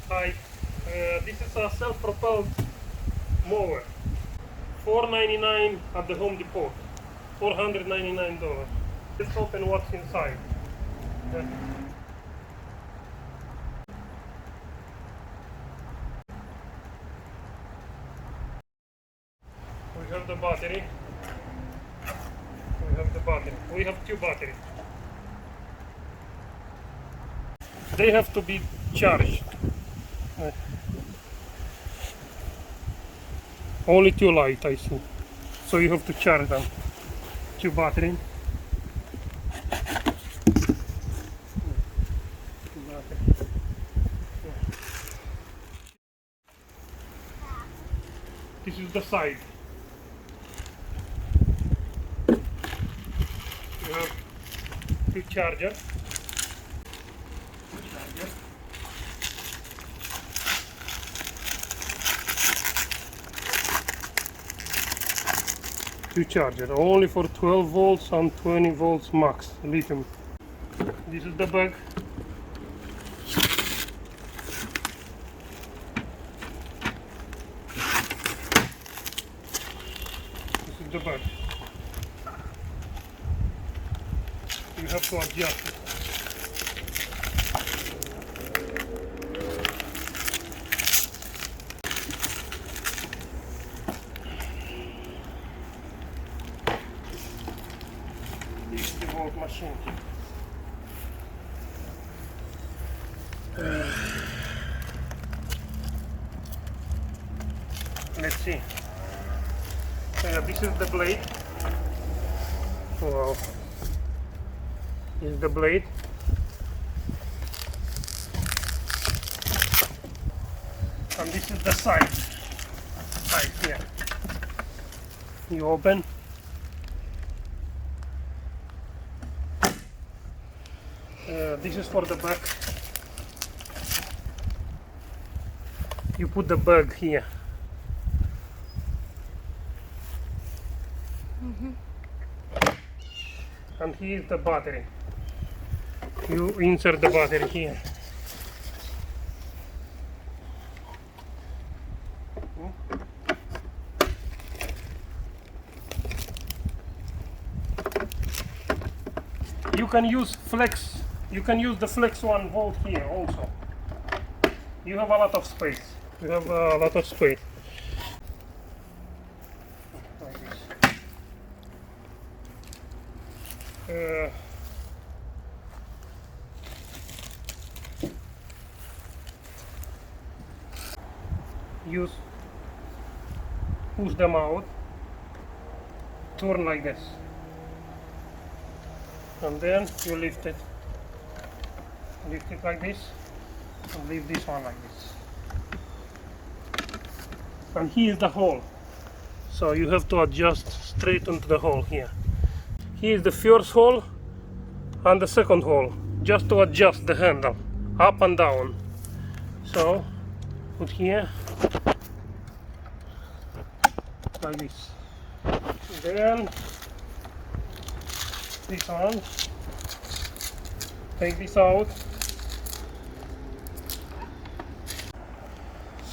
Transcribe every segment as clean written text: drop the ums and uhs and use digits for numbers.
Hi, this is a self-propelled mower. $4.99 at the Home Depot. $499. Let's open what's inside. We have the battery. We have two batteries. They have to be charged. Only two light, I see. So you have to charge them. Two battery. This is the side. You have two chargers. Two chargers, only for 12 volts and 20 volts max lithium. This is the bag. This is the bag. You have to adjust it. This is the DEWALT machine. Let's see. This is the blade. Wow. This is the blade. And this is the side here. You open. This is for the back. You put the bag here. And here is the battery. You insert the battery here. You can use flex. You can use the flex 1 volt here also. You have a lot of space. You have a lot of space. Like this. Use push them out, turn like this, and then you lift it like this, and leave this one like this. And here is the hole, so you have to adjust straight into the hole here. Here is the first hole and the second hole, just to adjust the handle up and down. So put here like this. Then this one, take this out.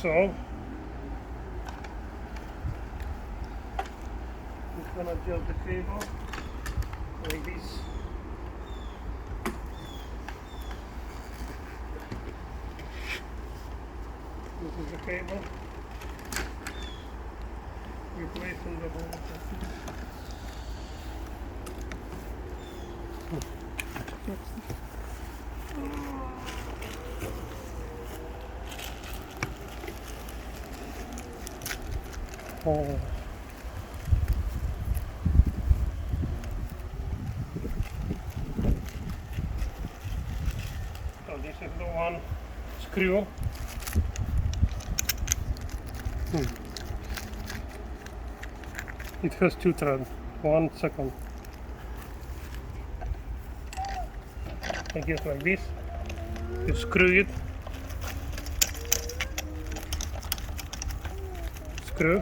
So you can adjust the cable like this. This is the cable. You place in the hole. Oh. So this is the one screw. It has two threads. 1 second. Take it like this. You screw it. Screw.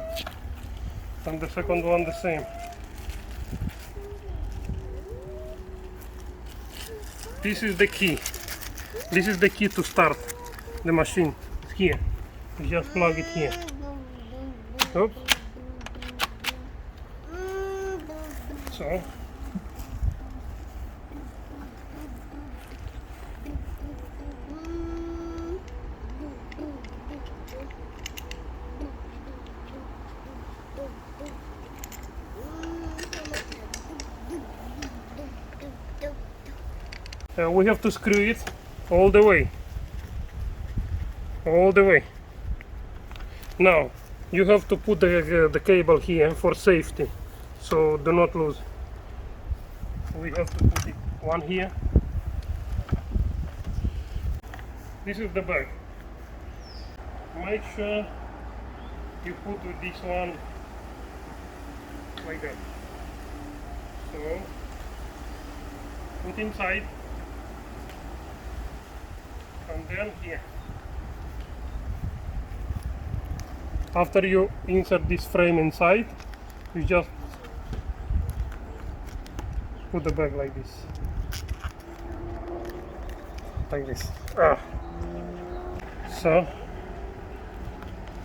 And the second one the same. This is the key. This is the key to start the machine. It's here. You just plug it here. Oops. So we have to screw it all the way. All the way. Now you have to put the cable here for safety, so do not lose. We have to put it one here. This is the bag. Make sure you put this one like that. So put inside, and then here. After you insert this frame inside, you just put the bag like this. Like this. So,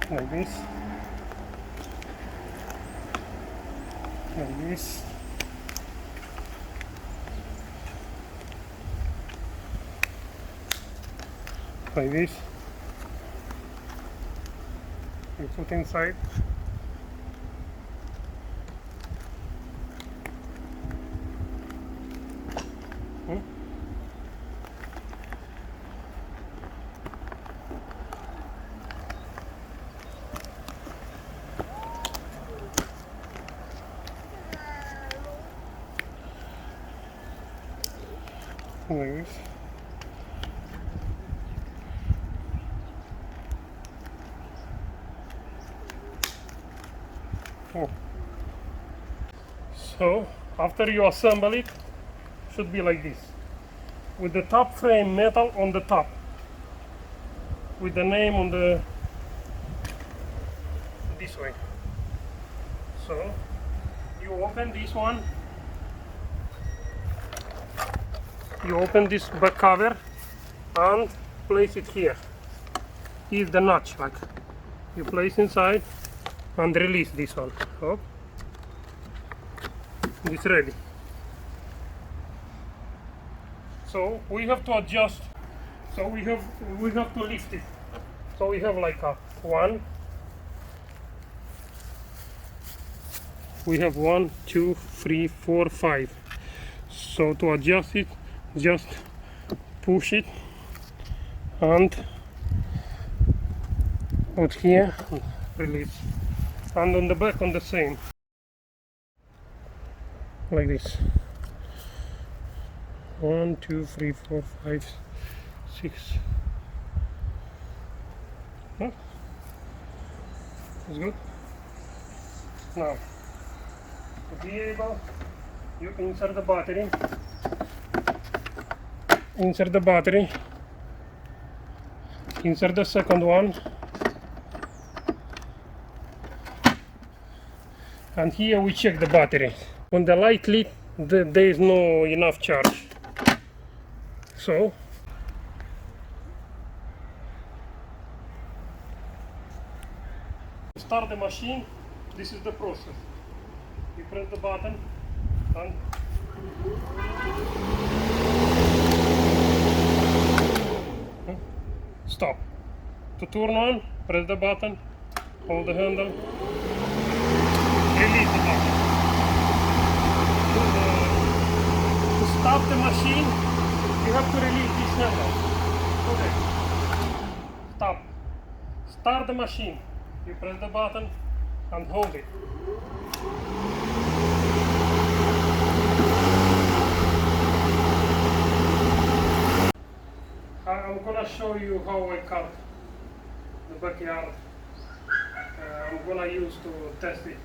like this. Like this. Like this. You put inside. Like this. So after you assemble it, should be like this, with the top frame metal on the top, with the name on the this way. So you open this one, you open this back cover and place it here. Here's the notch, like you place inside and release this one. Oh, it's ready. So we have to adjust. So we have to lift it. So we have like a one. We have 1, 2, 3, 4, 5. So to adjust it, just push it and put here, release, and on the back on the same, like this. 1, 2, 3, 4, 5, 6. Huh? That's good. Now, to be able, you insert the battery. Insert the battery. Insert the second one. And here we check the battery. When the light lit, there is no enough charge. So to start the machine, this is the process. You press the button and stop. To turn on, press the button, hold the handle, release the button. To stop the machine, you have to release this handle. Okay. Stop. Start the machine. You press the button and hold it. I'm gonna show you how I cut the backyard. I'm gonna use to test it.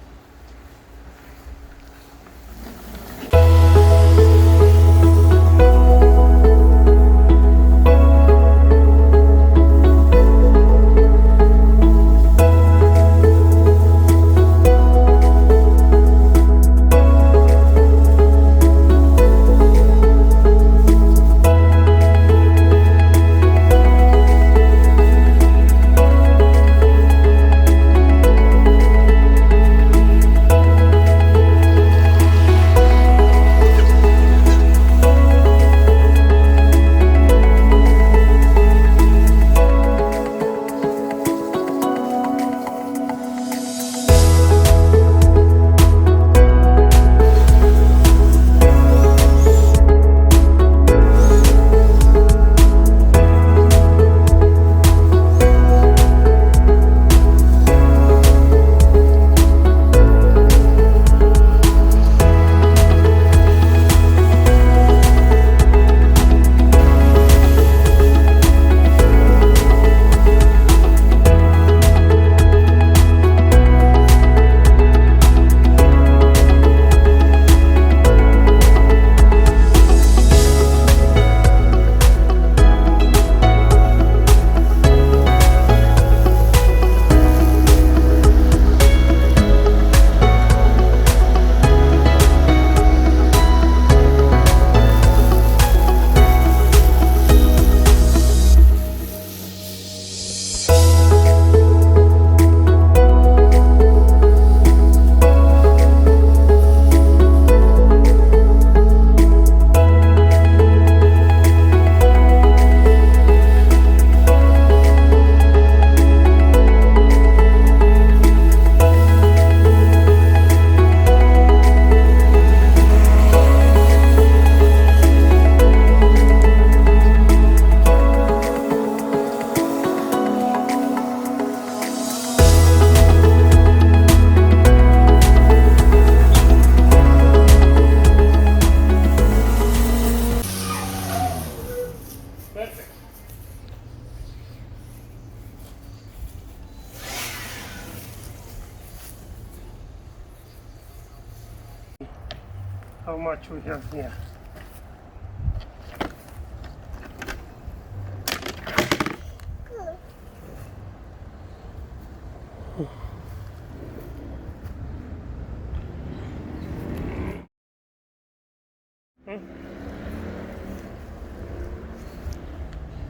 how much we have here.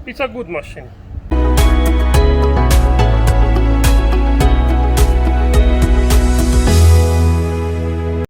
It's a good machine.